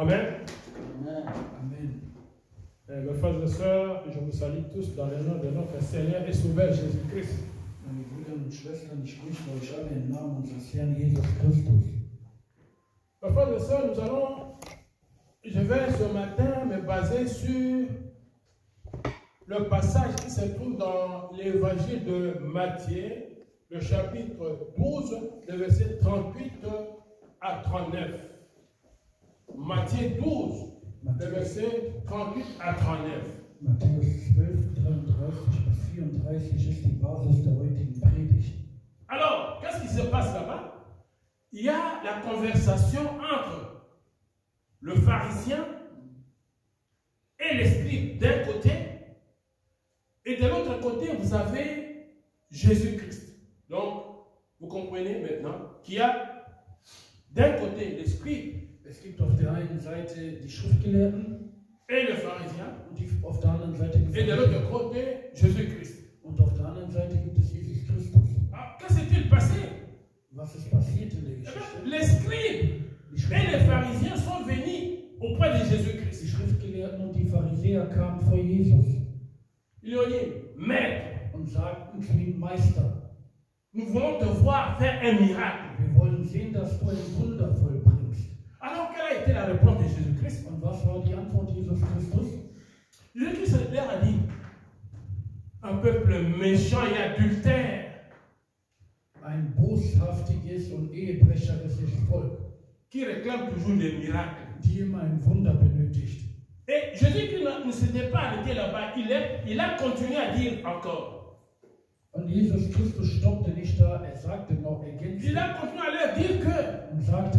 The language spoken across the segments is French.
Amen. Amen. Amen. Mes frères et sœurs, je vous salue tous dans le nom de notre Seigneur et Sauveur Jésus-Christ. Meine Brüder und Schwestern, ich grüße euch alle im Namen unseres Herrn Jesus Christus. Mes frères et sœurs, je vais ce matin me baser sur le passage qui se trouve dans l'évangile de Matthieu, le chapitre 12, le verset 38 à 39. Matthieu 12, le verset 38 à 39. Matthäus 12, 33 bis 34 ist die Basis der heutigen Predigt. Alors, qu'est-ce qui se passe là-bas? Il y a la conversation entre le pharisien et les scribes d'un côté, et de l'autre côté, vous avez Jésus-Christ. Donc, vous comprenez maintenant qu'il y a d'un côté les scribes. Es gibt auf der einen Seite die Schriftgelehrten Et le pharisien. und auf der anderen Seite die Et de l'autre côté, Jésus-Christ. Und auf der anderen Seite gibt es Jesus Christus. Ah, qu'est-ce qui s'est passé? Was ist passiert in der Geschichte? Les scribes et les pharisiens sont venus auprès de Die Jésus-Christ. Schriftgelehrten und die Pharisäer kamen vor Jesus Ils lui ont dit, Maître, und sagten zu ihm, Meister, nous voulons te voir faire un miracle. wir wollen sehen, dass du ein Wunder vollbringst. Alors, quelle a été la réponse de Jésus-Christ? Und was war die Antwort Jesus Christus? Jésus-Christ leur a dit, un peuple méchant et adultère, Ein boshaftiges und ehebrecherisches Volk, qui réclame toujours des miracles. die immer ein Wunder benötigt. Et Jésus-Christ ne s'était pas arrêté là-bas, il a continué à dire encore. Und Jesus Christus stoppte nicht da, er sagte noch, ergänzte Il a continué à leur dire que und sagte,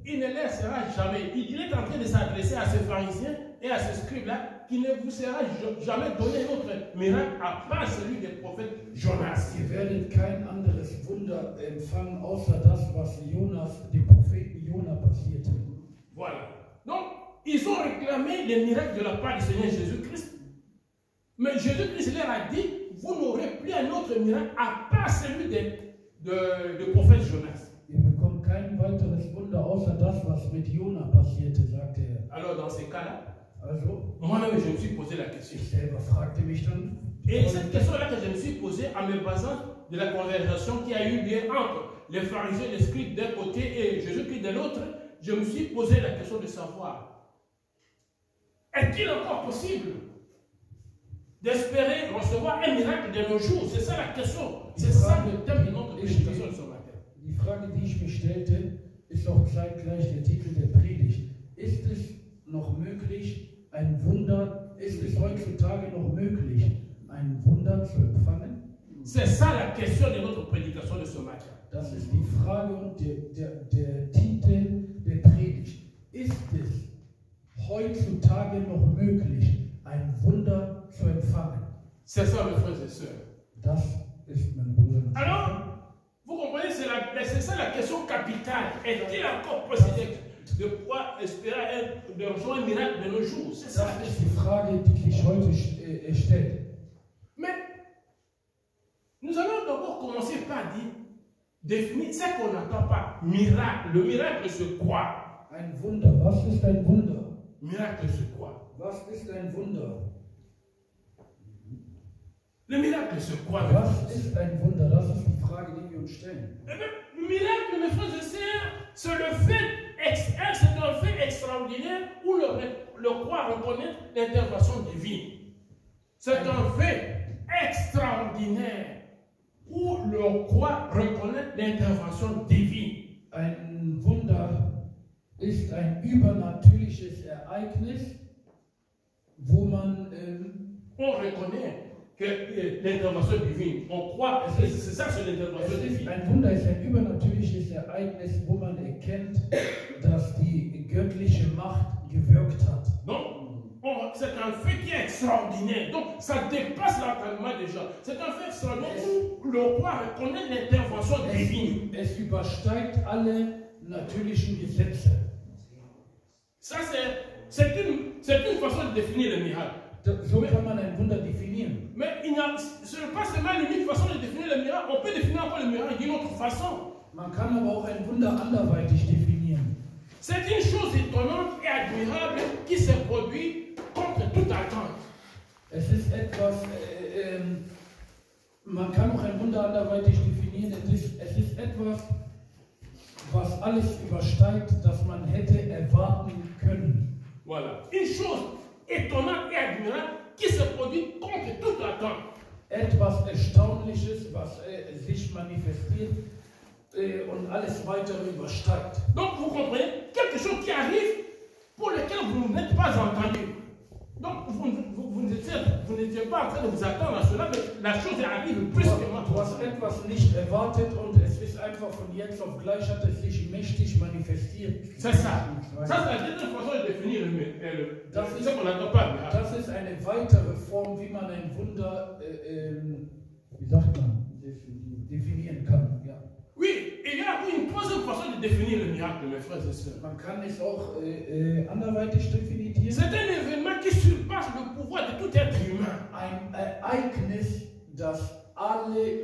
il ne laissera jamais. Il est en train de s'adresser à ces pharisiens et à ces scribes-là, qui ne vous sera jamais donné un autre miracle à part celui des prophètes Jonas. ihr werdet kein anderes Wunder empfangen, außer das, was Jonas, dem Propheten Jona passierte. Voilà. Donc, ils ont réclamé les miracles de la part du Seigneur Jésus-Christ. Mais Jésus-Christ leur a dit, vous n'aurez plus un autre miracle à part celui du prophète Jonas. Ihr bekommt kein weiteres Wunder, außer das, was mit Jona passierte, sagte er. Alors, dans ces cas-là, Also, moi-même, je me suis posé la question. ich selber fragte mich dann, Et cette question-là que je me suis posée en me basant de la conversation qui a eu lieu entre les pharisiens et les scribes d'un côté et Jésus-Christ de l'autre, je me suis posé la question de savoir, est-il encore possible d'espérer recevoir un miracle de nos jours? C'est ça la question. C'est ça le thème de notre prédication de ce matin. die Frage, die ich mir stellte, ist auch zeitgleich der Titel der Predigt. Ist es noch möglich, ein Wunder, ist es heutzutage noch möglich, ein Wunder zu empfangen? C'est ça la question de notre prédication de ce matin. Das ist die Frage und der Titel der Predigt. Ist es heutzutage noch möglich, ein Wunder zu empfangen? C'est ça, mes frères et sœurs. Das ist, meine Brüder und Schwestern. Alors, vous comprenez, c'est ça la question capitale. Est-il encore possible de pouvoir espérer de recevoir un miracle de nos jours? C'est ça. Das ist die Frage, die sich heute stellt. Mais nous allons d'abord commencer par définir ce qu'on n'attend pas. Miracle. Le miracle, c'est quoi? Ein Wunder. Was ist ein Wunder? Miracle, c'est quoi? Was ist ein Wunder? Le miracle, c'est quoi? Was ist ein Wunder? Das ist die Frage, die wir uns stellen. Eh bien, le miracle, mes frères et sœurs, c'est un fait extraordinaire où le roi reconnaît l'intervention divine. C'est un fait extraordinaire où le roi reconnaît l'intervention divine. Ein Wunder ist ein übernatürliches Ereignis, wo man On reconnaît que l'intervention divine, on croit, c'est ça, c'est l'intervention divine. ein Wunder ist ein übernatürliches Ereignis, wo man erkennt, dass die göttliche Macht gewirkt hat. Donc, c'est un fait qui est extraordinaire. Donc, ça dépasse l'entendement des gens. C'est un fait extraordinaire où le roi reconnaît l'intervention divine. Es übersteigt alle natürlichen Gesetze. Ça, c'est une façon de définir le miracle. So kann man ein Wunder definieren. Mais ce n'est pas seulement l'unique façon de définir le miracle. On peut définir encore le miracle d'une autre façon. Man kann aber auch ein Wunder anderweitig definieren. C'est une chose étonnante et admirable qui se produit contre toute attente. Es ist etwas, man kann auch ein Wunder anderweitig definieren, es ist etwas, was alles übersteigt, das man hätte erwarten können. Voilà. Une chose étonnante et admirable qui se produit contre toute attente. Etwas Erstaunliches, was sich manifestiert und alles weitere übersteigt. Donc vous comprenez, quelque chose qui arrive pour lequel vous n'êtes pas entendu. Donc vous n'étiez pas en train de vous attendre à cela, mais la chose arrive brusquement. Du hast etwas nicht erwartet und es ist einfach von jetzt auf gleich hat es sich mächtig manifestiert. C'est ça. Ça, c'est la deuxième façon de définir ce qu'on n'attend pas. Das ist eine weitere Form, wie man ein Wunder, wie sagt man, definieren kann. Ja. Oui, il y a une troisième façon de définir le miracle, mes frères et sœurs. Man kann es auch anderweitig definieren. C'est un événement qui surpasse le pouvoir de tout être humain. Ein Ereignis, das alle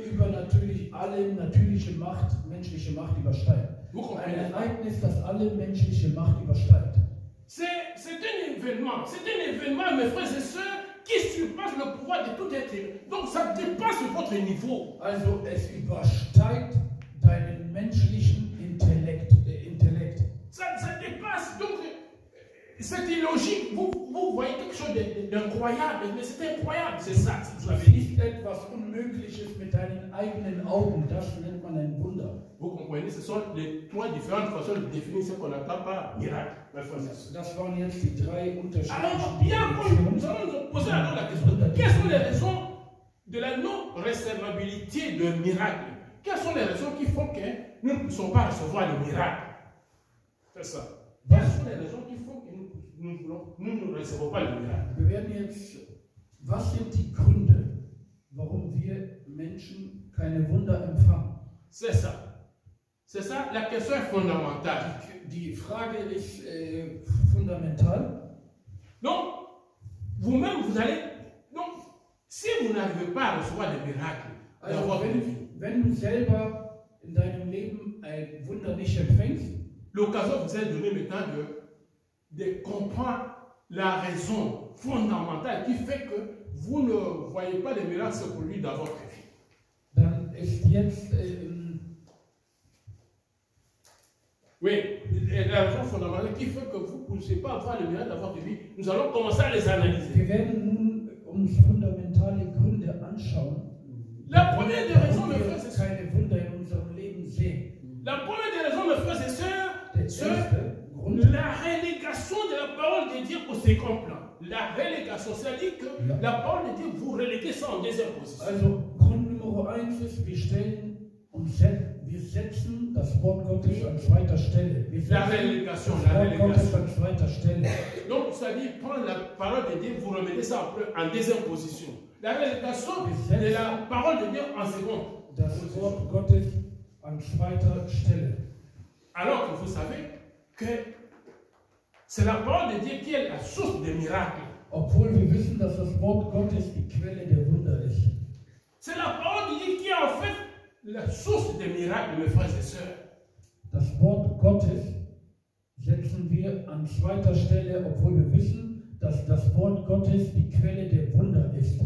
natürliche Macht, menschliche Macht übersteigt. Ein Ereignis, das alle menschliche Macht übersteigt. C'est un événement, mes frères et sœurs, qui surpasse le pouvoir de tout être humain. Donc ça dépasse votre niveau. Also es übersteigt deinen menschlichen Intellekt. Ça dépasse, donc c'est illogique. Vous voyez quelque chose d'incroyable, mais c'est incroyable, c'est ça. Du siehst etwas Unmögliches mit deinen eigenen Augen, das nennt man ein Wunder. Vous comprenez, ce sont les trois différentes façons de définir ce qu'on appelle par miracle. Das waren jetzt die drei unterschiedlichen. Alors, nous allons nous poser alors la question, quelles sont les raisons de la non-recevabilité de miracle? Quelles sont les raisons qui font que nous ne puissions pas recevoir le miracle? C'est ça. Quelles sont les raisons qui font que nous ne recevons pas le miracle? Wir werden jetzt, was sind die Gründe, warum wir Menschen keine Wunder empfangen? C'est ça. C'est ça, la question est fondamentale. Die Frage ist fundamental. Donc, vous-même, vous allez... Donc, si vous n'arrivez pas à recevoir des miracles, also wenn du selber in deinem Leben ein Wunder nicht empfängst, l'occasion vous est donnée maintenant de comprendre la raison fondamentale qui fait que vous ne voyez pas les miracles se produire dans votre vie. Dann ist jetzt... Oui, la raison fondamentale qui fait que vous ne pouvez pas avoir le miracle dans votre vie, nous allons commencer à les analyser. Wir werden nun uns fundamentale Gründe anschauen. La première des raisons, mes frères et sœurs, keine Wunder in unserem Leben sehen. La première des raisons, mes frères et sœurs, la relégation de la parole de Dieu au second plan. La relégation, c'est-à-dire que la parole de Dieu, vous reléguez ça en deuxième position. Also, Grund Nummer 1 ist, wir setzen das Wort Gottes an zweiter Stelle. La relégation, das Wort Gottes an zweiter Stelle. Donc, c'est-à-dire, prendre la parole de Dieu, vous remettez ça en deuxième position. La relégation de la parole de Dieu en seconde. Das Wort Gottes an zweiter Stelle. Alors que vous savez que c'est la parole de Dieu qui est la source des miracles. Obwohl wir wissen, dass das Wort Gottes die Quelle der Wunder ist. C'est la parole de Dieu qui est en fait la source des miracles, mes frères et sœurs. Das Wort Gottes setzen wir an zweiter Stelle, obwohl wir wissen, dass das Wort Gottes die Quelle der Wunder ist.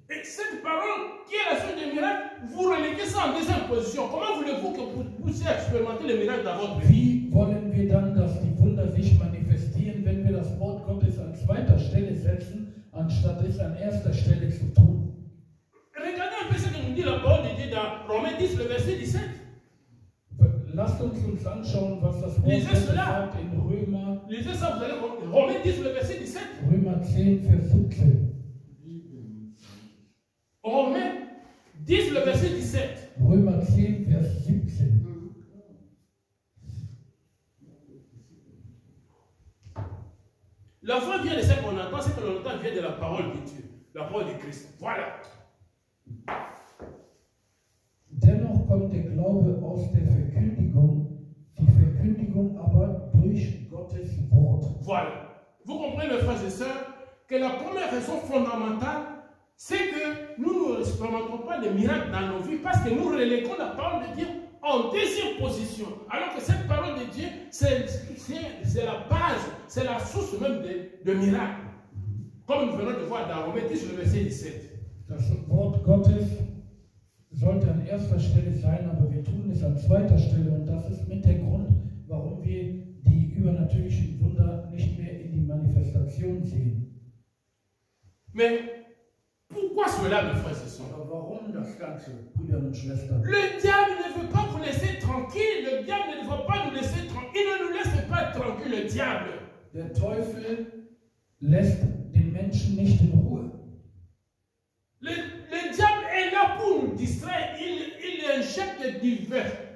Et cette parole qui est la source des miracles, vous reléguez ça en deuxième position. Comment voulez-vous que vous puissiez expérimenter les miracles dans votre vie? Wie wollen wir dann, dass die Wunder sich manifestieren, wenn wir das Wort Gottes an zweiter Stelle setzen, anstatt es an erster Stelle zu tun? Regardez un peu ce que nous dit la parole de Dieu dans Romains 10, le verset 17. Lasst uns anschauen, was das Wort Gottes sagt in Römer. Lisez ça, vous allez voir. Romains 10, le verset 17. Römer 10, Vers 17. Romains 10, le verset 17. Römer 10, Vers 17. La foi vient de ce qu'on entend, ce que l'on entend vient de la parole de Dieu, la parole de Christ. Voilà. Dennoch kommt der Glaube aus der Verkündigung, die Verkündigung aber durch Gottes Wort. Voilà. Vous comprenez, mes frères et sœurs, que la première raison fondamentale, c'est que nous n'expérimentons pas de miracles dans nos vies parce que nous reléguons la parole de Dieu en deuxième position. Alors que cette parole de Dieu, c'est c'est la base, c'est la source même de miracles. Comme nous venons de voir dans Romains 10, le verset 17. Das Wort Gottes sollte an erster Stelle sein, aber wir tun es an zweiter Stelle und das ist mit der Grund, warum wir die übernatürlichen Wunder nicht mehr in die Manifestation sehen. Mais pourquoi cela, mes frères et sœurs? Aber warum das Ganze, Brüder und Schwestern? Le diable ne veut pas vous laisser tranquille. Le diable ne veut pas nous laisser tranquille. Il ne nous laisse pas tranquille, le diable. Der Teufel lässt den Menschen nicht in Ruhe. Le diable est là pour nous distraire. Il injecte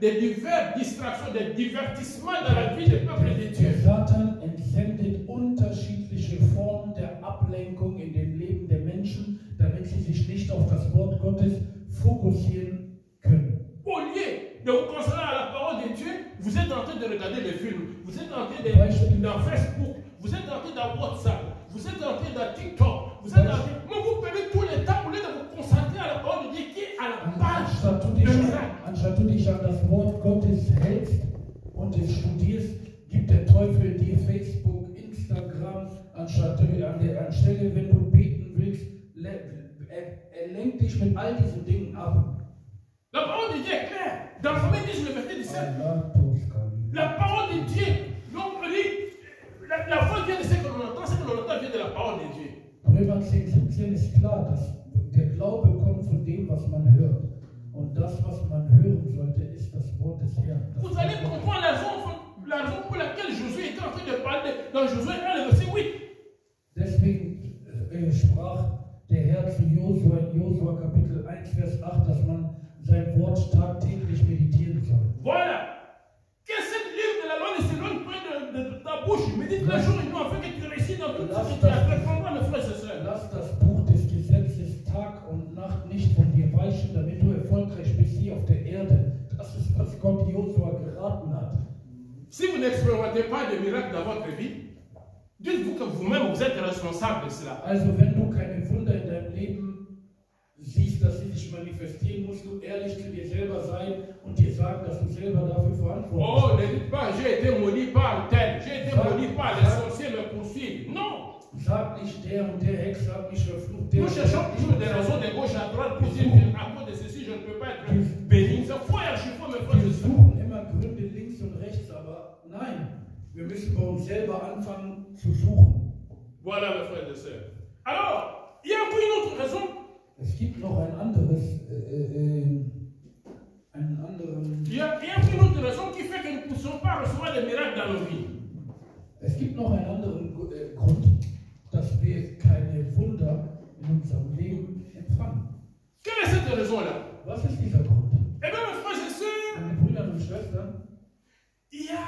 des diverses distractions, des divertissements dans la vie des peuples de Dieu. Der Satan entsendet unterschiedliche Formen der Ablenkung in dem Leben der Menschen, damit sie sich nicht auf das Wort Gottes fokussieren können. Au lieu de vous concentrer à la parole de Dieu, vous êtes en train de regarder des films, vous êtes en train de dans Facebook, vous êtes en train dans WhatsApp, vous êtes en train dans TikTok, vous êtes en train. Mais vous perdez tout le temps au lieu de vous concentrer à la parole de Dieu qui est à la base de miracle. Anstatt du dich an das Wort Gottes hältst und es studierst, gibt der Teufel dir Facebook, Instagram, anstelle, wenn du beten willst, er lenkt dich mit all diesen Dingen ab. La parole de Dieu est claire. Dans Romains 10, le verset 17, la parole de Dieu, donc on dit, la foi vient de ce que l'on entend, ce que l'on entend vient de la parole de Dieu. Römer 10, 17 ist klar, dass der Glaube kommt von dem, was man hört. Und das, was man hören sollte, ist das Wort des Herrn. Vous allez comprendre la raison pour laquelle Josué était en train de parler dans Josué 1, le verset 8. Deswegen sprach der Herr zu Josua in Josua Kapitel 1, Vers 8, dass man sein Wort tagtäglich meditieren soll. Voilà. Que ce livre de la loi ne s'éloigne pas de ta bouche. Médite le jour et nuit afin que tu réussisses dans tout ce que tu as fait. Comprends, mes frères et sœurs. Lass das Buch des Gesetzes Tag und Nacht nicht von dir weichen, damit du erfolgreich bist hier auf der Erde. Das ist, was Gott Josua geraten hat. Si vous n'expérimentez pas de miracles dans votre vie, dites-vous que vous-même vous êtes responsable de cela. Also wenn du keine Wunder in deinem Leben siehst, dass sie sich manifestieren, musst du ehrlich zu dir selber sein und dir sagen, dass du selber dafür verantwortlich bist. Oh, ne dites pas, j'ai été maudit par tel, j'ai été maudit par les sorciers me poursuivent. Non. Sag nicht, der und der Hex hat mich verflucht. Nous cherchons toujours des raisons de gauche à droite pour dire qu'à cause de ceci, je ne peux pas être béni. C'est faux, je faut me faire Wir suchen immer Gründe links und rechts, aber nein, wir müssen bei uns selber anfangen zu suchen. Voilà, mes frères et sœurs. Alors, il y a un peu une autre raison. Es gibt noch ein anderes, Il y a un peu une autre raison qui fait que nous ne pouvons pas recevoir des miracles dans nos vies. Es gibt noch einen anderen Grund, dass wir keine Wunder in unserem Leben empfangen. Quelle est cette raison-là? Was ist dieser Grund? Eh bien, mes frères et sœurs, Meine Brüder und Schwestern, il y a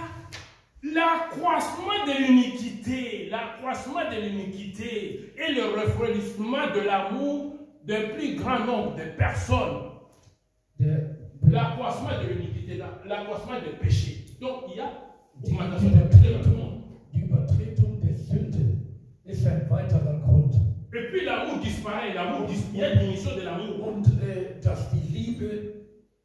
l'accroissement de l'iniquité, et le refroidissement de l'amour d'un plus grand nombre de personnes. L'accroissement de l'iniquité, l'accroissement des péchés. Donc, il y a augmentation des péchés dans le monde. Die Übertretung der Sünde ist ein weiterer Grund. Et puis l'amour disparaît, il y a une diminution de l'amour. Und dass die Liebe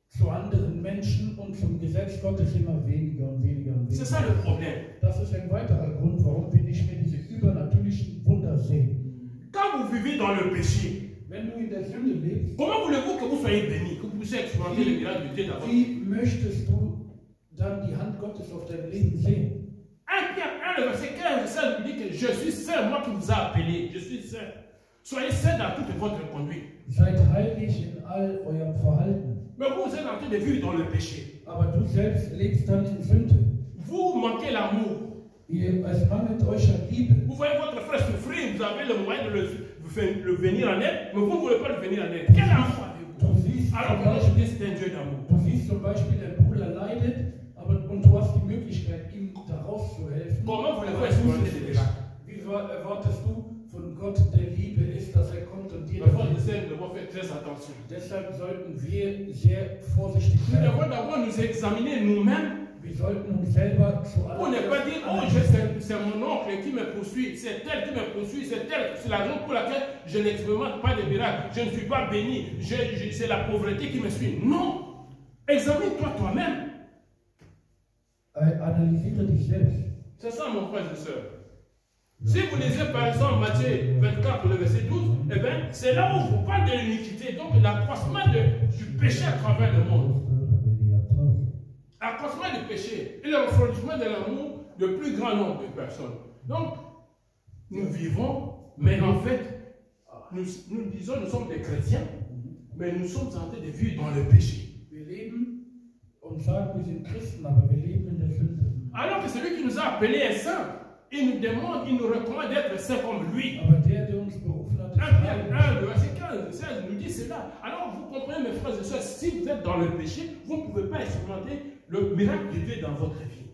zu anderen Menschen und zum Gesetz Gottes immer weniger und weniger und C'est weniger. ça le problème. Das ist ein weiterer Grund, warum wir nicht mehr diese übernatürlichen Wunder sehen. Quand vous vivez dans le péché, Wenn du in der Sünde lebst, comment voulez-vous que vous soyez béni, que vous puissiez expérimenter le miracle de Dieu dans votre vie? wie möchtest du dann die Hand Gottes auf dein Leben sehen? 1 Pierre 1, le verset 15, ça nous dit que je suis saint, moi qui vous ai appelé, je suis saint. Soyez saint dans toute votre conduite. Seid heilig in all eurem Verhalten. Mais vous êtes en train de vivre dans le péché. Aber du selbst lebst dann in Sünde. Vous manquez l'amour. Es mangelt euch an Liebe. Vous voyez votre frère souffrir, vous avez le moyen de le venir en aide, mais vous ne voulez pas le venir en aide. Quel amour avez-vous? Alors que je dis c'est un Dieu d'amour. Du siehst zum Beispiel, der Bruder leidet, und du hast die Möglichkeit, ihm da rauszuhelfen. Comment voulez-vous expérimenter des miracles? Wie erwartest du von Gott, der Liebe ist, dass er kommt und dir Mes frères et sœurs, nous devons faire très attention. Deshalb sollten wir sehr vorsichtig Nous sein. devons d'abord nous examiner nous-mêmes. Wir sollten uns selber Pour ne pas dire, oh, c'est mon oncle qui me poursuit, c'est elle qui me poursuit, c'est la raison pour laquelle je n'expérimente pas de miracle, je ne suis pas béni, c'est la pauvreté qui me suit. Non! Examine-toi toi-même. Analysiere dich selbst. C'est ça, mon frère et soeur. Si vous lisez par exemple Matthieu 24, le verset 12, eh bien, c'est là où vous parle de l'iniquité, donc l'accroissement du péché à travers le monde. L'accroissement du péché et le refroidissement de l'amour de plus grand nombre de personnes. Donc, nous vivons, mais en fait, nous disons nous sommes des chrétiens, mais nous sommes en train de vivre dans le péché. Wir leben und sagen, wir sind Christen, aber wir leben in der Sünde. Alors que celui qui nous a appelés est saint, il nous demande, il nous recommande d'être saints comme lui. Aber der uns berufen hat, 1 Pierre 1, le verset 15, 16 nous dit cela. Alors vous comprenez, mes frères et sœurs, si vous êtes dans le péché, vous ne pouvez pas expérimenter le miracle de Dieu dans votre vie.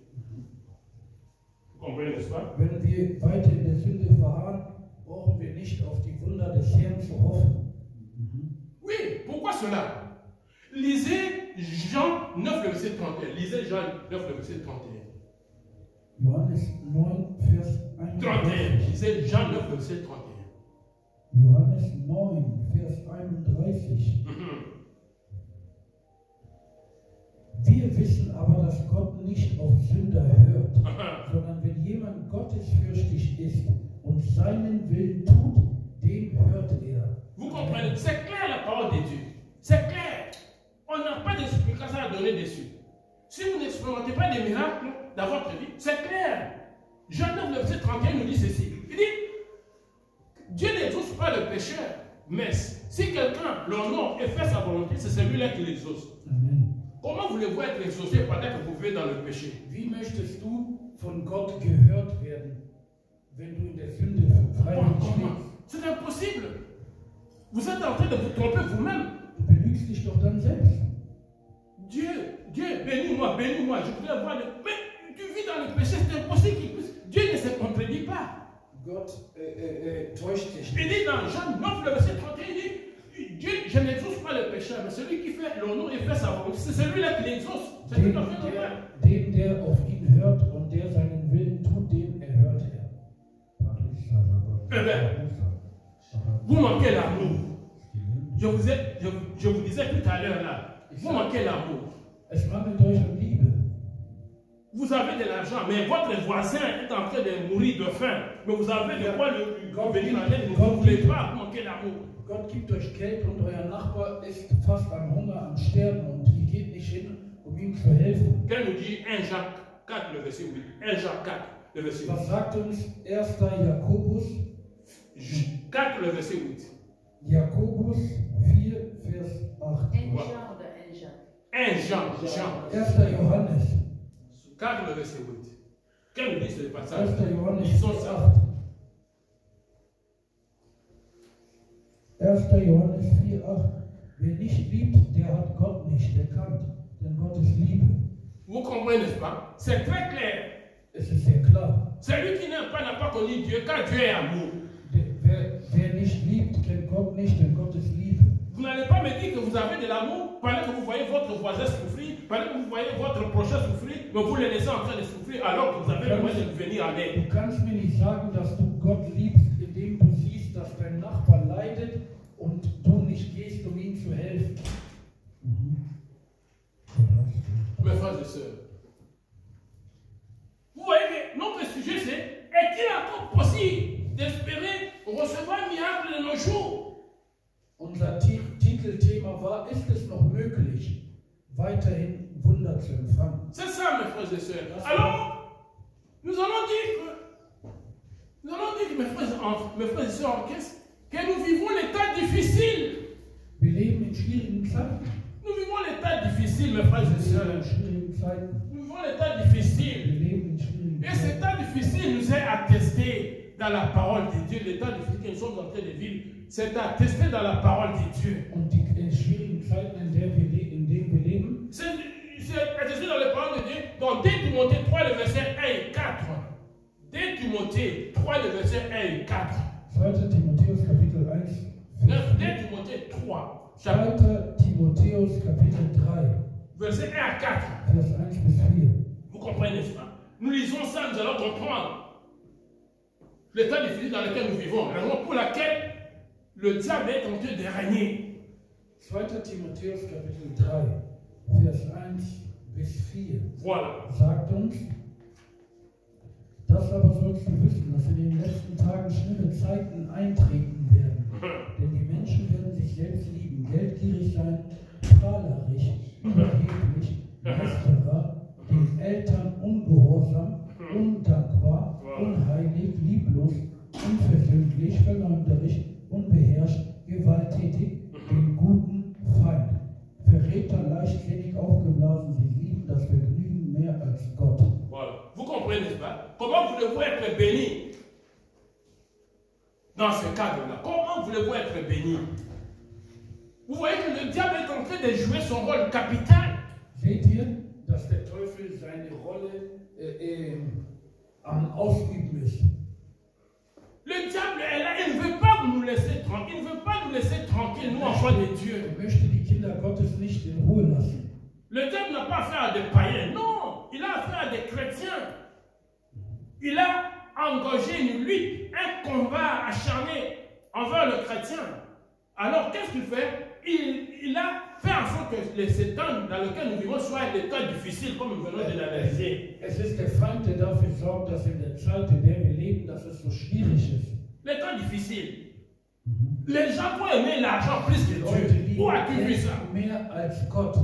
Vous comprenez, n'est-ce pas? Wenn wir weiter in der Sünde verharren, brauchen wir nicht auf die Wunder des Herrn zu hoffen. Oui, pourquoi cela? Lisez Jean 9, le verset 31. Lisez Jean 9, le verset 31. Johannes 9, Vers 31. Lisez Jean 9, le verset 31. Johannes 9, Vers 31. Wir wissen aber, dass Gott nicht auf Sünder hört, sondern wenn jemand gottesfürchtig ist und seinen Willen tut, dem hört er. Vous comprenez? C'est clair la parole de Dieu. C'est clair. On n'a pas d'explication à donner dessus. Si vous n'expérimentez pas des miracles dans votre vie, c'est clair. Jean 9, le verset 31 nous dit ceci. Il dit, Dieu n'exauce pas le pécheur, mais si quelqu'un l'honore et fait sa volonté, c'est celui-là qui l'exauce. Amen. Comment voulez-vous être exaucé pendant que vous vivez dans le péché? Wie möchtest du von Gott gehört werden, wenn du in der Sünde freiwillig lebst? C'est impossible. Vous êtes en train de vous tromper vous-même. Du belügst dich doch dann selbst. Dieu, bénis-moi, bénis-moi. Je voudrais voir mais tu vis dans le péché, c'est impossible qu'il puisse. Dieu ne se contredit pas. Gott täuscht dich Il nicht. dit dans Jean 9, le verset 31, il dit, Dieu, je n'exauce pas le pécheur, mais celui qui fait l'honneur et fait sa volonté, c'est celui-là qui l'exauce. C'est tout à fait normal. Dem, der auf ihn hört und der seinen Willen tut, den erhört er. Eh bien, vous manquez l'amour. Je vous disais tout à l'heure là, vous manquez l'amour. Es mangelt euch an Liebe. Vous avez de l'argent, mais votre voisin est en train de mourir de faim. Mais vous avez de quoi le venir en aide, vous ne voulez pas, vous manquez l'amour. Gott gibt euch Geld und euer Nachbar ist fast am Hunger, am Sterben und ihr geht nicht hin, um ihm zu helfen. Qu'elle nous dit 1 Jacques 4, le verset 8. 1 Jacques 4, le verset 8. Was sagt uns 1. Jakobus? 4, le verset 8. Jakobus 4, Vers 8. 1 Jean. 1. Johannes. 4, le verset 8. Qu'elle nous dit ce passage? 1. Johannes Lisons 4, ça. 1. Johannes 4, 8. Wer nicht liebt, der hat Gott nicht erkannt, denn Gott ist Liebe. Vous comprenez, n'est-ce pas? C'est très clair. Es ist sehr klar. Celui qui n'a pas connu Dieu, car Dieu est amour. Wer nicht liebt, kennt Gott nicht, denn Gott ist Liebe. Vous n'allez pas me dire que vous avez de l'amour pendant que vous voyez votre voisin souffrir, pendant que vous voyez votre prochain souffrir, mais vous le laissez en train de souffrir alors que vous avez le moyen de venir en aide. Du kannst mir nicht sagen, dass du Gott liebst, indem du siehst, dass dein Nachbar leidet und du nicht gehst, um ihm zu helfen. Mes frères et sœurs, vous voyez que notre sujet c'est est-il encore possible d'espérer recevoir un miracle de nos jours? Unser Titelthema war, ist es noch möglich, weiterhin Wunder zu empfangen? C'est ça, mes frères et sœurs. Alors, nous allons dire, mes frères et sœurs en caisse, que nous vivons l'état difficile. Wir leben in schwierigen Zeiten. Nous vivons l'état difficile, mes frères et sœurs. Nous vivons l'état difficile. Et cet état difficile nous est attesté dans la parole de Dieu. L'état difficile que nous sommes en train de vivre, c'est attesté dans la parole de Dieu. Und die schwierigen Zeiten, in denen wir leben, c'est attesté dans la parole de Dieu. Dans 2 Timothée 3, le verset 1 et 4. 2 Timothée 3, le verset 1 et 4. 2. Timotheus Kapitel 1. 2 Timothée 3. 2. Timotheus Kapitel 3. Verset 1 à 4. Vers 1 bis 4. Vous comprenez, n'est-ce pas? Nous lisons ça, nous allons comprendre l'état difficile dans lequel nous vivons, la raison pour laquelle le diable est en train de régner. 2. Timotheus Kapitel 3, Vers 1 bis 4. Voilà. Sagt uns, aber sollst du wissen, dass in den letzten Tagen schlimme Zeiten eintreten werden. Denn die Menschen werden sich selbst lieben, geldgierig sein, prahlerisch, überheblich, lästerer, den Eltern ungehorsam, undankbar, unheilig, lieblos, unversöhnlich, verleumderisch, unbeherrscht, gewalttätig, den guten Feind. Verräter, leichtsinnig, aufgeblasen, sie lieben das Vergnügen mehr als Gott. Voilà. Vous comprenez, n'est-ce pas? Comment voulez-vous être béni dans ce cadre-là? Comment voulez-vous être béni? Vous voyez que le diable est en train de jouer son rôle capital. Seht ihr, dass der Teufel seine Rolle am Ausüben ist? Le diable est là, il ne veut pas nous laisser tranquille, il ne veut pas nous laisser tranquille, nous enfants de Dieu. Er möchte die Kinder Gottes nicht in Ruhe lassen. Le diable n'a pas affaire à des païens, non, il a affaire à des chrétiens. Il a engagé une lutte, un combat acharné envers le chrétien. Alors qu'est-ce qu'il fait? Il a fait en sorte que les temps dans lequel nous vivons soient des temps difficiles, comme nous venons de l'analyser. Es ist der Feind, der dafür sorgt, dass in der Zeit, in der wir leben, dass es so schwierig ist. Les temps difficiles. Les gens vont aimer l'argent plus que Dieu. Où as-tu vu ça? Mehr als Gott.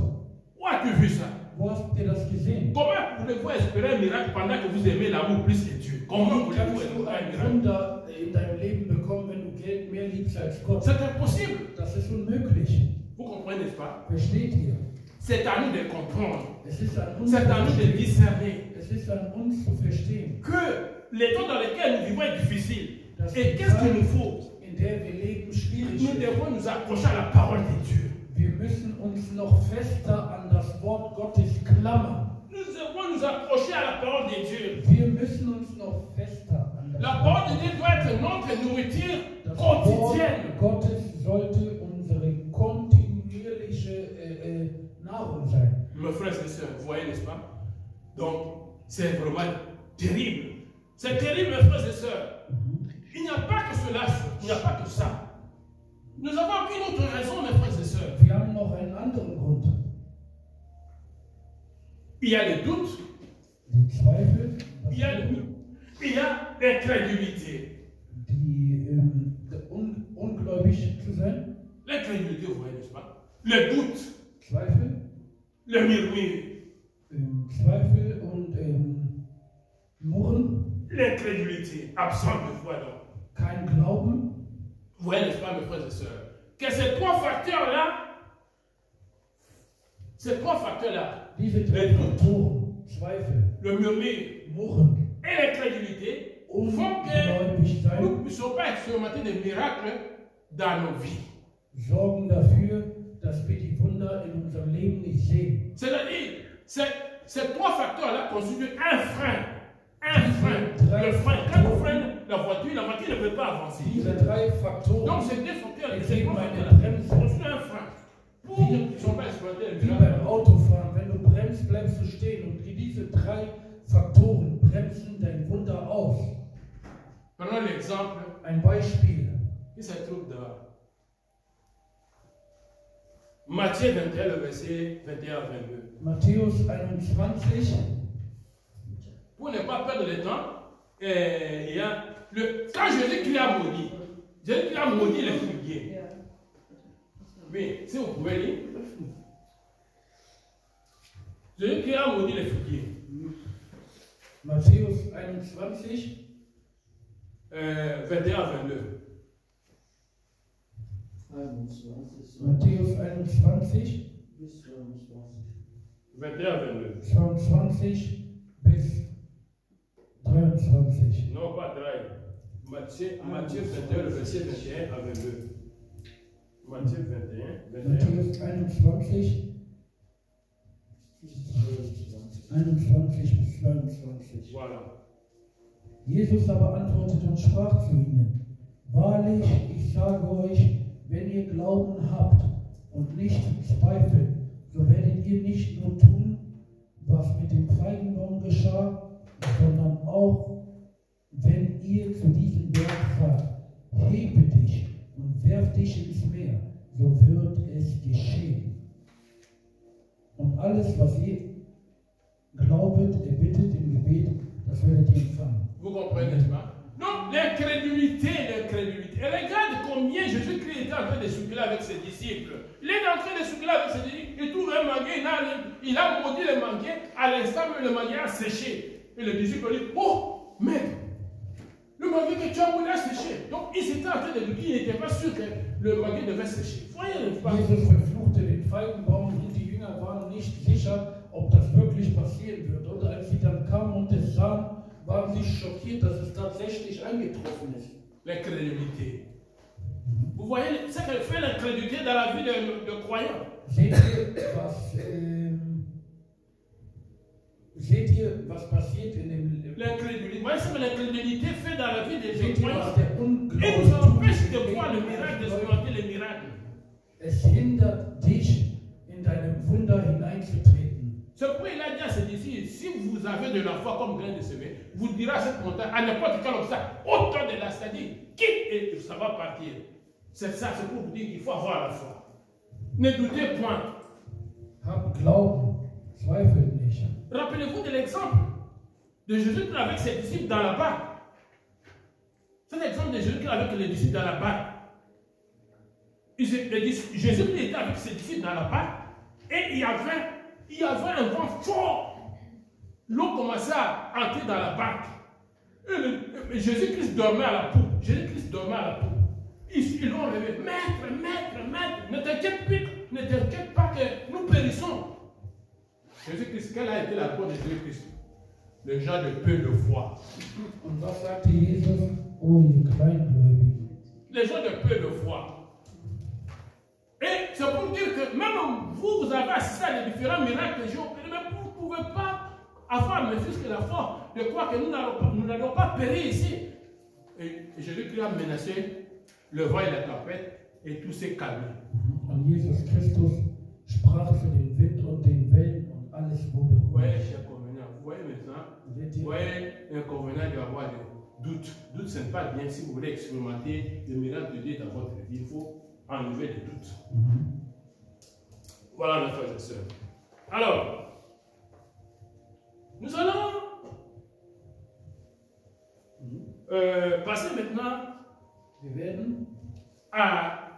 Où as-tu vu ça? Wo habt ihr das gesehen? Comment pouvez-vous espérer un miracle pendant que vous aimez l'amour plus que Dieu? Comment voulez-vous espérer un ein miracle? Wunder in deinem Leben bekommen, wenn du Geld mehr liebst als Gott? C'est impossible. Das ist unmöglich. Vous comprenez, n'est-ce pas? Versteht ihr? C'est à nous de comprendre. Es ist an uns, C'est à nous de discerner es ist an uns zu verstehen, que les temps dans lesquels nous vivons est difficile. dass Et die qu'est-ce qu'il nous Zeit, faut? in der wir leben, schwierig Nous ist. devons nous accrocher à la parole de Dieu. Wir müssen uns noch fester an das Wort Gottes klammern. Nous devons nous accrocher à la parole de Dieu. Wir müssen uns noch fester an das La Wort parole de Dieu doit être notre nourriture Das Wort quotidienne. Gottes sollte unsere kontinuierliche Nahrung sein. Mes frères et sœurs, vous voyez, n'est-ce pas? Donc, c'est vraiment terrible. C'est terrible, mes frères et sœurs. Il n'y a pas que cela, il n'y a pas que ça. Nous avons une autre raison, mes frères et sœurs. Wir haben noch einen anderen Grund. Il y a les doutes, Die Zweifel, il y a l'incrédulité. Ungläubig zu sein, L'incrédulité, vous voyez, n'est-ce pas? Le doute, Zweifel, le murmure, Zweifel und Murren, l'incrédulité, absence de foi donc. kein Glauben. Vous voyez, n'est-ce pas, mes frères et sœurs? Que ces trois facteurs-là, Diese drei Faktoren, Zweifel, le murmure Murren, et l'incrédulité, font que ungläubig sein, nous ne puissions pas expérimenter des miracles dans nos vies. sorgen dafür, dass wir die Wunder in unserem Leben nicht sehen. C'est-à-dire, ces trois facteurs-là constituent un frein. Un frein. Le frein. Quand on freine la voiture ne peut pas avancer. Diese drei Faktoren, Donc, ces deux facteurs, ces geben trois eine facteurs Bremse. constituent un frein. Pour que nous ne puissions pas expérimenter des Wie miracles. beim Autofahren, wenn du bremst, bleibst du stehen. Und diese drei Faktoren bremsen dein Wunder aus. Prenons l'exemple Ein Beispiel. qui se trouve dans Matthieu 21, le verset 21 à 22. Matthäus 21. Pour ne pas perdre le temps, il y a quand Jésus qui a maudit, Jésus qui a maudit les figuiers. Oui, si vous pouvez lire. Jésus qui a maudit les figuiers. Matthäus 21. 21 à 22. Matthäus 21. 21 à 22. 22 bis 23. Non, pas 3. Matthieu 21, le verset 21 à 22. Matthieu 21, 21. Matthäus 21. 21 bis 22. Voilà. Jesus aber antwortete und sprach zu ihnen: Wahrlich, ich sage euch, wenn ihr Glauben habt und nicht zweifelt, so werdet ihr nicht nur tun, was mit dem Feigenbaum geschah, sondern auch, wenn ihr zu diesem Berg sagt, hebe dich und werf dich ins Meer, so wird es geschehen. Und alles, was ihr glaubet, erbittet im Gebet, das werdet ihr empfangen. Vous comprenez, n'est-ce pas? Donc, l'incrédulité. Et regarde combien Jésus-Christ était en train de circuler avec ses disciples. Il est en train de circuler avec ses disciples. Il trouve un manguier, il a maudit le manguier. À l'instant où le manguier a séché. Et le disciple dit, oh, maître, le manguier que tu as maudit a séché. Donc, il s'était en train de dire qu'il n'était pas sûr que le manguier devait sécher. Voyez le pas. Jesus verfluchte den Feigenbaum und die Jünger waren nicht sicher, ob das wirklich passieren wird. Oder als sie dann kamen und es sahen, waren sie schockiert, dass es tatsächlich eingetroffen ist. L'incrédulité. Vous voyez ce que fait l'incrédulité dans la vie de croyants. Seht ihr, was passiert in dem L'incrédulité. Vous voyez ce que l'incrédulité fait dans la vie des Seht ihr, croyants. was der Et Unglaube nous tut? empêche de voir le miracle, d'expérimenter les miracles. Es hindert dich, in deinem Wunder hineinzutreten. C'est pourquoi il a dit à ses disciples, si vous avez de la foi comme grain de semé, vous direz à cette montagne, à n'importe quel obstacle, autant de la, c'est-à-dire, quitte et ça va partir. C'est ça, c'est pour vous dire qu'il faut avoir la foi. Ne doutez point. Hab Glauben, zweifelt nicht. Rappelez-vous de l'exemple de Jésus avec ses disciples dans la barque. C'est l'exemple de Jésus avec les disciples dans la barque. Jésus était avec ses disciples dans la barque et il y avait un vent fort. L'eau commençait à entrer dans la barque. Jésus-Christ dormait à la poupe. Jésus-Christ dormait à la poupe. Ils l'ont rêvé. Maître, ne t'inquiète pas que nous périssons. Jésus-Christ, quelle a été la réponse de Jésus-Christ? Les gens de peu de foi. Und was sagte Jesus? Oh, ihr Kleingläubigen. Les gens de peu de foi. Et c'est pour dire que même vous avez assisté à des différents miracles que j'ai opérés, mais vous ne pouvez pas avoir, mais plus que la foi, de croire que nous n'allons pas périr ici. Et Jésus-Christ a menacé le vent et la tempête, et tout s'est calmé. Und Jesus Christus sprach für den Wind und den Wellen und alles wurde Vous voyez, ruhig. chers convenants, vous voyez maintenant, vous voyez l'inconvénient d'avoir des doutes. Doute, ce n'est pas bien si vous voulez expérimenter le miracle de Dieu dans votre vie. Il faut enlever les doutes. Voilà, mes frères et sœurs. Alors, nous allons passer maintenant Wir werden à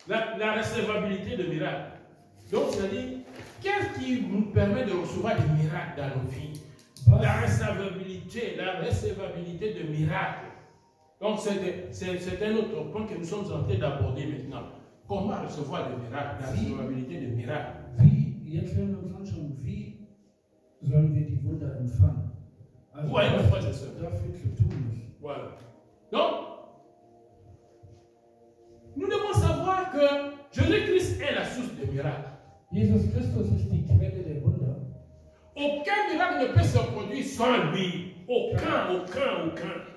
la recevabilité de miracles. Donc, c'est-à-dire, qu'est-ce qui nous permet de recevoir des miracles dans nos vies? La recevabilité de miracles. Donc, c'est un autre point que nous sommes en train d'aborder maintenant. Comment recevoir des miracles, la recevabilité de miracles? Jetzt werden wir uns anschauen, wie sollen wir die Wunder empfangen? Also, Ouais, was c'est ça. dafür zu tun ist. Voilà. Donc, nous devons savoir que Jésus-Christ est la source des miracles. Jesus Christus ist die Quelle der Wunder. Aucun miracle ne peut se produire sans lui. Aucun.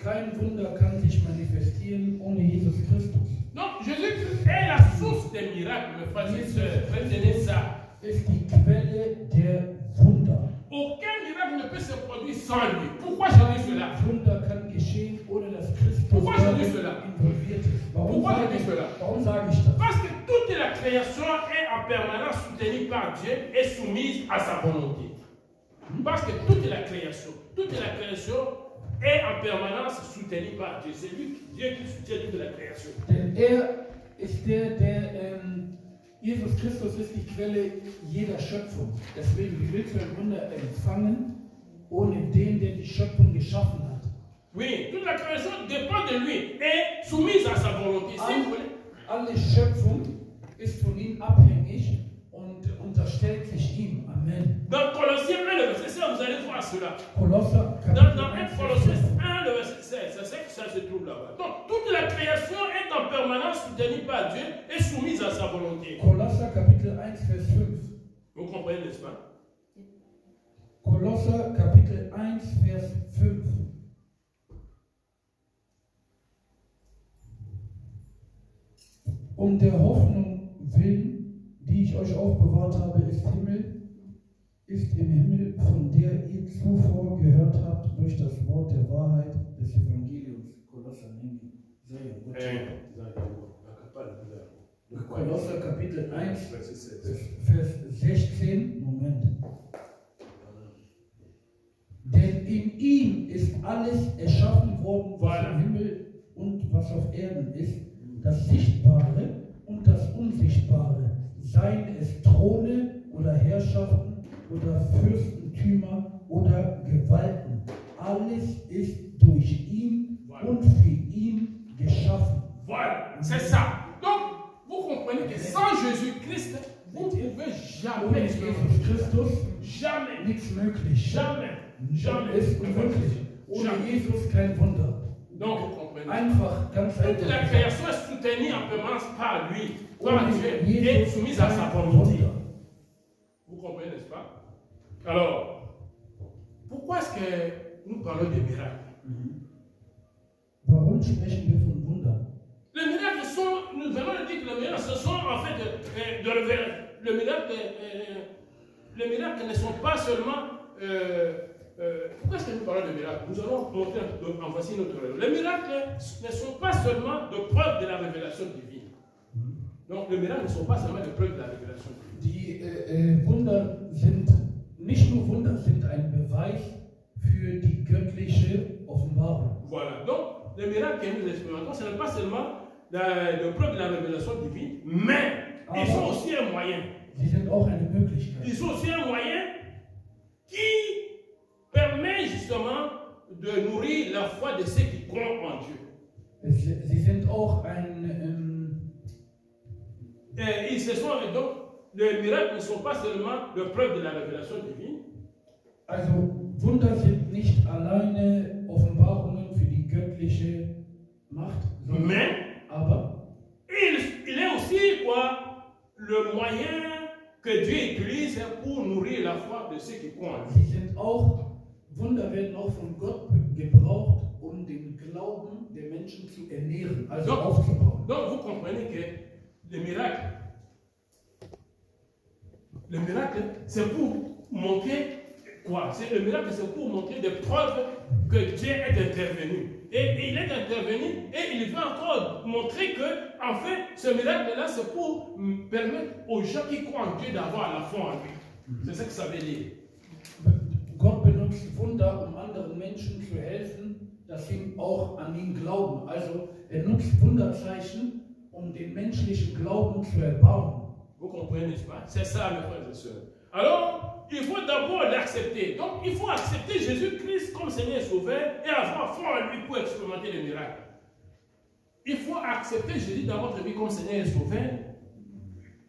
Kein Wunder kann sich manifestieren ohne Jesus Christus. Donc, Jésus-Christ est la source des miracles, mes frères et sœurs. Retenez ça. Ist die Quelle der Wunder. Aucun miracle ne peut se produire sans lui. Pourquoi je dis cela? Wunder kann geschehen, ohne dass Christus Pourquoi je dis cela? involviert ist. Pourquoi je dis cela? Warum sage ich das? Parce que toute la création est en permanence soutenue par Dieu et soumise à sa volonté. Parce que toute la création est en permanence soutenue par Dieu. C'est lui, Dieu qui soutient toute la création. Denn ist Jesus Christus ist die Quelle jeder Schöpfung. Deswegen, wie willst du ein Wunder empfangen, ohne den, der die Schöpfung geschaffen hat? Oui, toute la création dépend de lui et soumise à sa volonté. Si vous voulez. Alle Schöpfung ist von ihm abhängig und unterstellt sich ihm. Amen. Dans Colossiens 1, le verset 16, vous allez voir cela. Kolosser, Dans 1 Colossiens 1, le verset 16, c'est ça que ça se trouve là-bas. Donc, toute la création est en permanence soutenue par Dieu et soumise à sa volonté. Kolosser Kapitel 1, Vers 5. Vous comprenez, n'est-ce pas? Kolosser Kapitel 1, Vers 5. Um der Hoffnung willen, die ich euch aufbewahrt habe, ist im Himmel, von der ihr zuvor gehört habt, durch das Wort der Wahrheit des Evangeliums. Kolosser, Kolosser Kapitel 1, Vers 16, Moment. Denn in ihm ist alles erschaffen worden, was Voilà. im Himmel und was auf Erden ist, das Sichtbare und das Unsichtbare, seien es Throne oder Herrschaften oder Fürstentümer oder Gewalten. Alles ist durch ihn und für ihn geschaffen. Voilà, c'est ça. Donc, vous comprenez que sans Jésus-Christ, vous ne pouvez jamais Ohne expérimenter. Jesus Christus Jamais. nichts möglich. Jamais. Jamais. Ist unmöglich. Ohne Jamais. Jesus kein Wunder. Donc, vous comprenez. Einfach, ganz Toute einfach. la création est soutenue en permanence par lui, par Ohne Dieu, et Jesus soumise à sa kein volonté. Wunder. Vous comprenez, n'est-ce pas? Alors, pourquoi est-ce que nous parlons des miracles? Warum sprechen wir von Wunder? Les miracles sont, nous allons dire que les miracles, ce sont en fait les miracles ne sont pas seulement. Pourquoi est-ce que nous parlons de miracles? Nous allons montrer en voici notre rêve. Les miracles ne sont pas seulement de preuves de la révélation divine. Donc, les miracles ne sont pas seulement de preuves de la révélation divine. Die Wunder sind, nicht nur Wunder sind ein Beweis für die göttliche Offenbarung. Voilà. Donc, les miracles que nous expérimentons, ce n'est pas seulement de preuves de la révélation divine, mais ils sont aussi un moyen. Sie sind auch eine Möglichkeit. Ils sont aussi un moyen qui permet justement de nourrir la foi de ceux qui croient en Dieu. Sie sind auch ein, Et ils se sont, donc, les miracles ne sont pas seulement de preuves de la révélation divine, also Wunder sind nicht alleine Offenbarungen für die göttliche Macht, mais aber il est aussi quoi, le moyen que Dieu utilise pour nourrir la foi de ceux qui croient en lui. sie sind auch, Wunder werden auch von Gott gebraucht, um den Glauben der Menschen zu ernähren, also aufzubauen. Donc vous comprenez que les miracles, c'est pour montrer quoi? Le miracle, c'est pour montrer des preuves que Dieu est intervenu. Et il est intervenu et il veut encore montrer que, en fait, ce miracle-là, c'est pour permettre aux gens qui croient en Dieu d'avoir la foi en lui. C'est ça que ça veut dire. Gott benutzt Wunder, um anderen Menschen zu helfen, dass sie auch an ihn glauben. Also nutzt Wunderzeichen, um den menschlichen Glauben zu erbauen. Vous comprenez, n'est-ce pas? C'est ça, mes frères et sœurs. Alors, il faut d'abord l'accepter. Donc, il faut accepter Jésus-Christ comme Seigneur et Sauveur et avoir foi en lui pour expérimenter les miracles. Il faut accepter Jésus dans votre vie comme Seigneur et Sauveur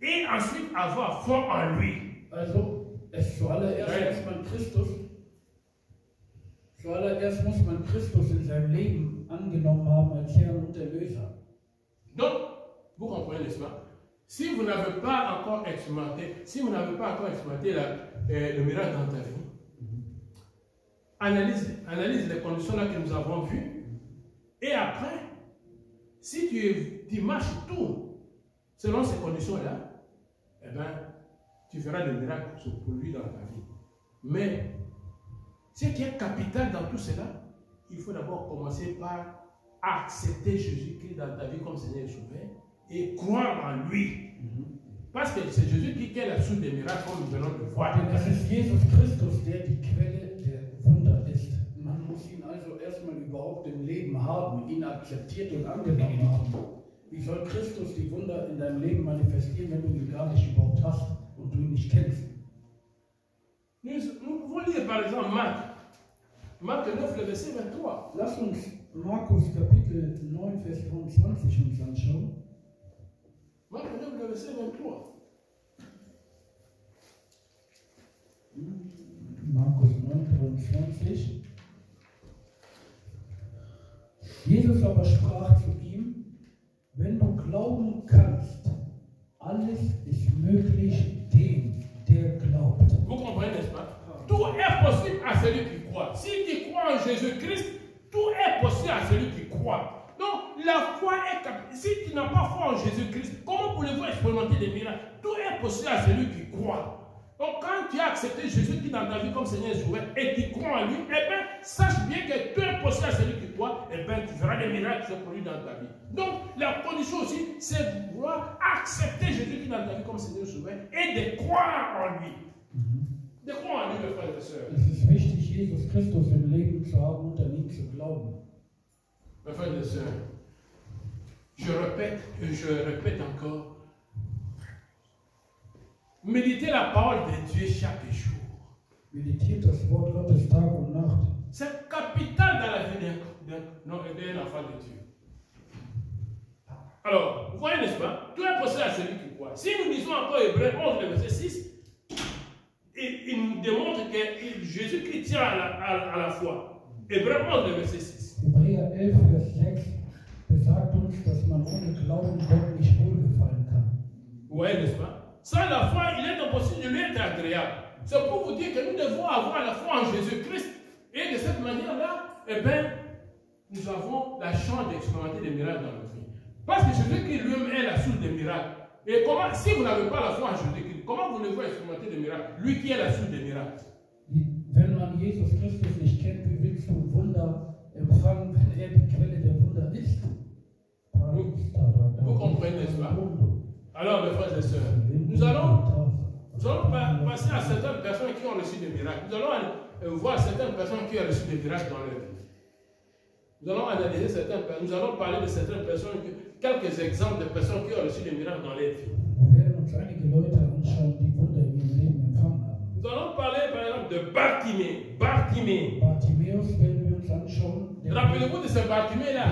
et ensuite avoir foi en lui. Also, zuallererst muss man Christus in seinem Leben angenommen haben als Herrn und Erlöser. Donc, vous comprenez, n'est-ce pas? Si vous n'avez pas encore expérimenté, le miracle dans ta vie, analyse les conditions là que nous avons vues, et après, si tu marches tout selon ces conditions-là, eh bien, tu feras des miracles pour lui dans ta vie. Mais, ce qui est capital dans tout cela, il faut d'abord commencer par accepter Jésus-Christ dans ta vie comme Seigneur et Sauveur et croire en lui. Parce que c'est Jésus qui est la source des miracles, comme nous venons de voir. Denn es ist Jesus Christus, der die Quelle der Wunder ist. Man muss ihn also erstmal überhaupt im Leben haben, ihn akzeptiert und angenommen haben. Wie soll Christus die Wunder in deinem Leben manifestieren, wenn du ihn gar nicht überhaupt hast und du ihn nicht kennst? Nous pouvons lire par exemple Marc 9, le verset 23. Lass uns Markus Kapitel 9, Vers 23 uns anschauen. Marc 9, le verset 23. Markus 9, 23. Jesus aber sprach zu ihm, wenn du glauben kannst, alles ist möglich dem, der glaubt. Vous comprenez, n'est-ce pas? Tout est possible à celui qui croit. Si tu crois en Jésus-Christ, tout est possible à celui qui croit. Donc, la foi est capable. Si tu n'as pas foi en Jésus-Christ, comment voulez-vous expérimenter des miracles? Tout est possible à celui qui croit. Donc, quand tu as accepté Jésus qui dans ta vie comme Seigneur et Sauveur et tu crois en lui, eh bien, sache bien que tout est possible à celui qui croit, eh bien, tu feras des miracles qui se produisent dans ta vie. Donc, la condition aussi, c'est de vouloir accepter Jésus qui dans ta vie comme Seigneur et Sauveur et de croire en lui. De croire en lui. mes frères et sœurs. Es ist wichtig, Jesus Christus im Leben zu haben und an ihn zu glauben. Mes frères et sœurs, je répète et je répète encore. Méditez la parole de Dieu chaque jour. Meditiert das Wort Gottes Tag und Nacht. C'est capital dans la vie d'un enfant de Dieu. Alors, vous voyez, n'est-ce pas? Tout est possible à celui qui croit. Si nous lisons encore Hébreux 11, le verset 6, il nous démontre que Jésus-Christ tient à la foi. Hébreux 11, le verset 6. Hebräer 11, Vers 6 besagt uns, dass man ohne Glauben Gott nicht wohlgefallen kann. Vous voyez, n'est-ce pas? Sans la foi, il est impossible de lui être agréable. C'est pour vous dire que nous devons avoir la foi en Jésus-Christ. Et de cette manière-là, eh bien, nous avons la chance d'expérimenter des miracles dans notre vie. Parce que Jésus-Christ lui-même est la source des miracles. Et comment, si vous n'avez pas la foi en Jésus-Christ, comment vous devez expérimenter des miracles? Lui qui est la source des miracles. Wenn man Jesus Christus nicht kennt, wie willst du Wunder empfangen, wenn er die Quelle der Wunder ist? Vous comprenez, n'est-ce pas? Alors, mes frères et sœurs, nous allons passer à certaines personnes qui ont reçu des miracles. Nous allons voir certaines personnes qui ont reçu des miracles dans leur vie. Nous allons analyser certaines personnes. Nous allons parler de certaines personnes, quelques exemples de personnes qui ont reçu des miracles dans leur vie. Nous allons parler par exemple de Bartimée. Rappelez-vous de ce Bartimée-là,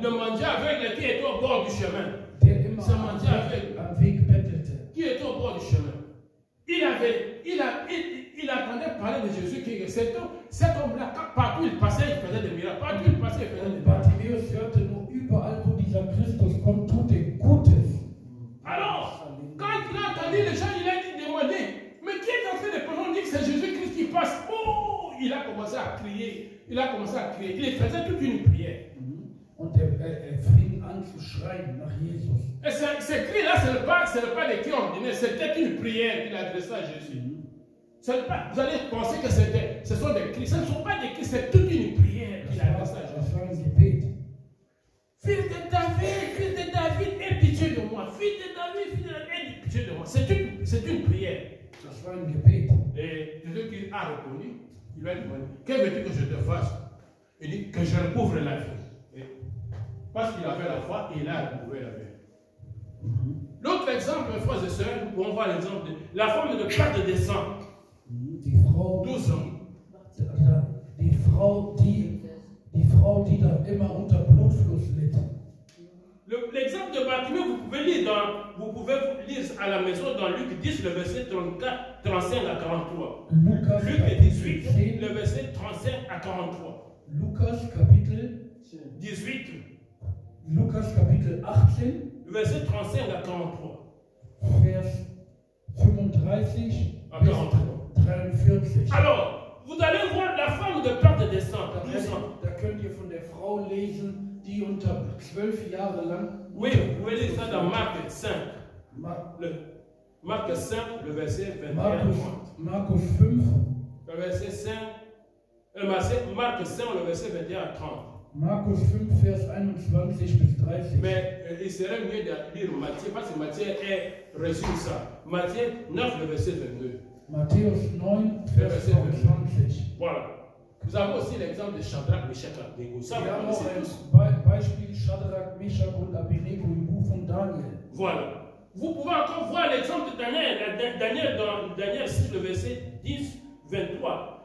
le mendiant aveugle qui était au bord du chemin. Ce mendiant aveugle qui était au bord du chemin. Il attendait parler de Jésus. Cet homme-là, partout il passait, il faisait des miracles. Partout il passait, il faisait des miracles. Bartimäus hörte nur überall, wo dieser Christus kommt, tut er Gutes. Alors, quand il a entendu les gens, il a demandé, mais qui est en train de parler? On dit que c'est Jésus-Christ qui passe. Oh, il a commencé à crier. Il faisait toute une prière. Und fing an zu schreien nach Jesus. Et ce cri-là, ce n'est pas des cris ordinaires, c'était une prière qu'il adressait à Jésus. Vous allez penser que ce sont des cris. Ce ne sont pas des cris, c'est toute une prière qu'il adressait à Jésus. Fils de David, aie pitié de moi. Fils de David, aie pitié de moi. C'est une prière. Et Jésus a répondu, il lui a demandé, que veux-tu que je te fasse? Il dit que je recouvre la vie. Parce qu'il avait la foi, il a recouvré la vie. L'autre exemple, mes frères et sœurs, nous pouvons voir l'exemple de la femme de perte de sang. 12 ans. Die Frau, die da immer unter Blutfluss litt. L'exemple de Bartimée, vous pouvez lire à la maison dans Luc 10, le verset 34, 35 à 43. Luc 18, le verset 35 à 43. Lukas Kapitel 18. Lukas Kapitel 18, verset 35 à 43. Vers 35 à 43. 43. Alors, vous allez voir la femme de perte de sang. Da könnt ihr von der Frau lesen, die unter 12 Jahre lang. Oui, vous pouvez lire ça dans Marc 5. Marc 5, le verset 21 à 30. Markus 5. Le verset 5. Marc 5, le verset 21 à 30. Markus 5, Vers 21 bis 30. Mais il serait mieux de lire Matthieu, parce que Matthieu résume ça. Matthieu 9, le verset 22. Matthäus 9, Vers 22. Voilà. Vous avez aussi l'exemple de Shadrach, Meshach et Abednego. Ça, wir haben vous auch connaissez ein tous. Beispiel Shadrach, Meshach und Abednego im Buch von Daniel. Voilà. Vous pouvez encore voir l'exemple de Daniel dans Daniel 6, le verset 10, 23.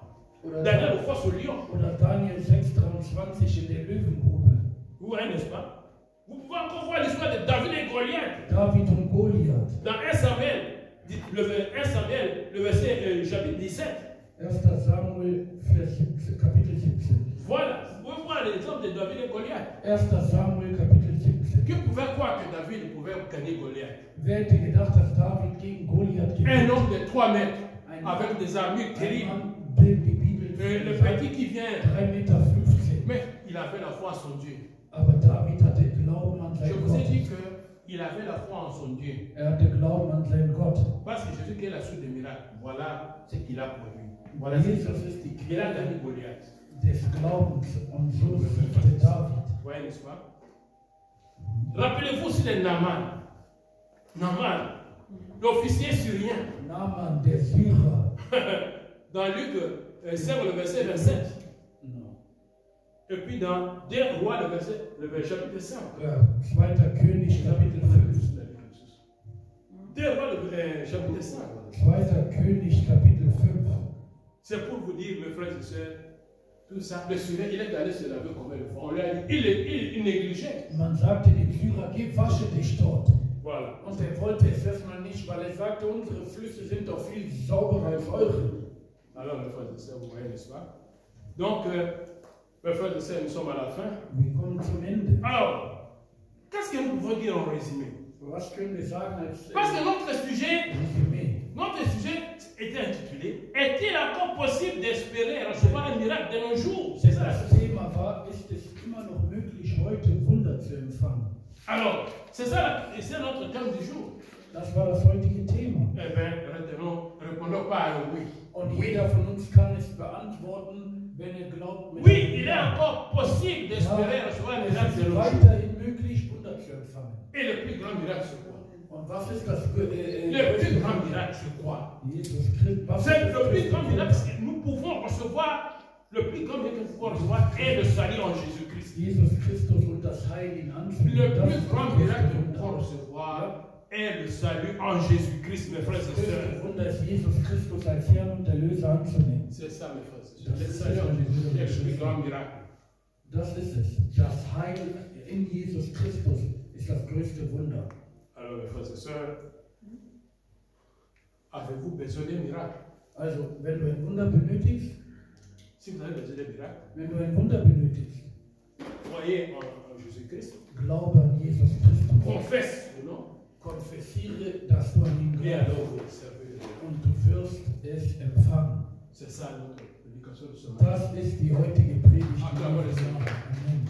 Daniel au face au lion. Oder Daniel 6, 23 in der Löwengrube. Vous voyez, n'est-ce pas? Vous pouvez encore voir l'histoire de David et Goliath. David und Goliath. Dans 1 Samuel, le verset chapitre 17. 1. Samuel, Kapitel 17. Voilà, vous pouvez voir l'exemple de David et Goliath. 1. Samuel, Kapitel 17. Qui pouvait croire que David pouvait gagner Goliath? Wer hätte gedacht, dass David gegen Goliath gewinnt? Un homme de 3 mètres, avec des armures terribles. Le petit qui vient, 3,15 Meter. mais il avait la foi en son Dieu. Aber David hatte Glauben an Je seinen vous ai Gott. dit qu'il avait la foi en son Dieu. Hatte Glauben an seinen Gott. Parce que Jésus qui est la source des miracles, voilà ce qu'il a produit. Voilà ce qu'il a fait. Il a gagné Goliath. Des Glaubens und so siegte David. Vous voyez, n'est-ce pas? Rappelez-vous aussi de Naaman. Naaman, l'officier syrien. Naaman, der Syrer. dans Luc 5, le verset 27. Genau. Et puis dans 2 Rois, le chapitre 5. 2. König, Kapitel 5. 2 Rois, le chapitre 5. 2. König, Kapitel 5. C'est pour vous dire, mes frères et sœurs, tout ça, le Syrer, il est allé se laver combien de fois? On lui a dit, il négligeait. Man sagte dem Syrer, geh, wasche dich dort. Voilà. Und er wollte es erstmal nicht, weil er sagte, unsere Flüsse sind doch viel sauberer als eure. Alors, mes frères et sœurs, vous voyez, n'est-ce pas? Donc, mes frères et sœurs, nous sommes à la fin. Wir kommen zum Ende. Alors, qu'est-ce que nous pouvons dire en résumé? Was können wir sagen als Parce que notre sujet Resümee? était intitulé Est-il encore possible d'espérer recevoir un miracle de nos jours? C'est ça. Das Thema war, ist es immer noch möglich, heute Wunder zu empfangen? Alors, c'est ça, et c'est notre thème du jour. Das war das heutige Thema. Eh bien, répondons pas à oui. Und jeder von uns kann es beantworten, wenn er glaubt. Mit Oui, il est encore possible d'espérer recevoir un es miracle de ist nos jours. weiterhin möglich, Wunder zu empfangen. Et le plus grand miracle, c'est quoi? Und was ist das? Le plus grand miracle, c'est quoi? Jesus Christus. Was C'est ist le plus das grand miracle, parce que nous pouvons recevoir, le plus grand miracle que nous pouvons recevoir est le salut en Jésus-Christ. Jesus Christus und das Heil in Anspruch. Le Das plus ist grand das miracle que nous größte pouvons Wunder. recevoir est le salut en Jésus-Christ, mes frères Das et sœurs. größte Wunder ist, Jesus Christus als Herrn und Erlöser anzunehmen. C'est ça, mes frères et sœurs. Das Le ist salut es, en Jésus est was le plus wir grand wissen. miracle. Das ist es. Das Heil in Jesus Christus ist das größte Wunder. Alors, mes frères et sœurs, avez-vous besoin d'un miracle? Also, wenn du ein Wunder benötigst, Si vous avez besoin d'un miracle, wenn du ein Wunder benötigst, croyez en Jésus-Christ, glaube an Jesus Christus. confesse le nom, Konfessiere, dass du an ihn et glaubst. alors vous servez le Dieu. Und du wirst es empfangen. C'est ça notre prédication de ce matin. Das ist die heutige Predigt. Acclamons le Seigneur. Amen.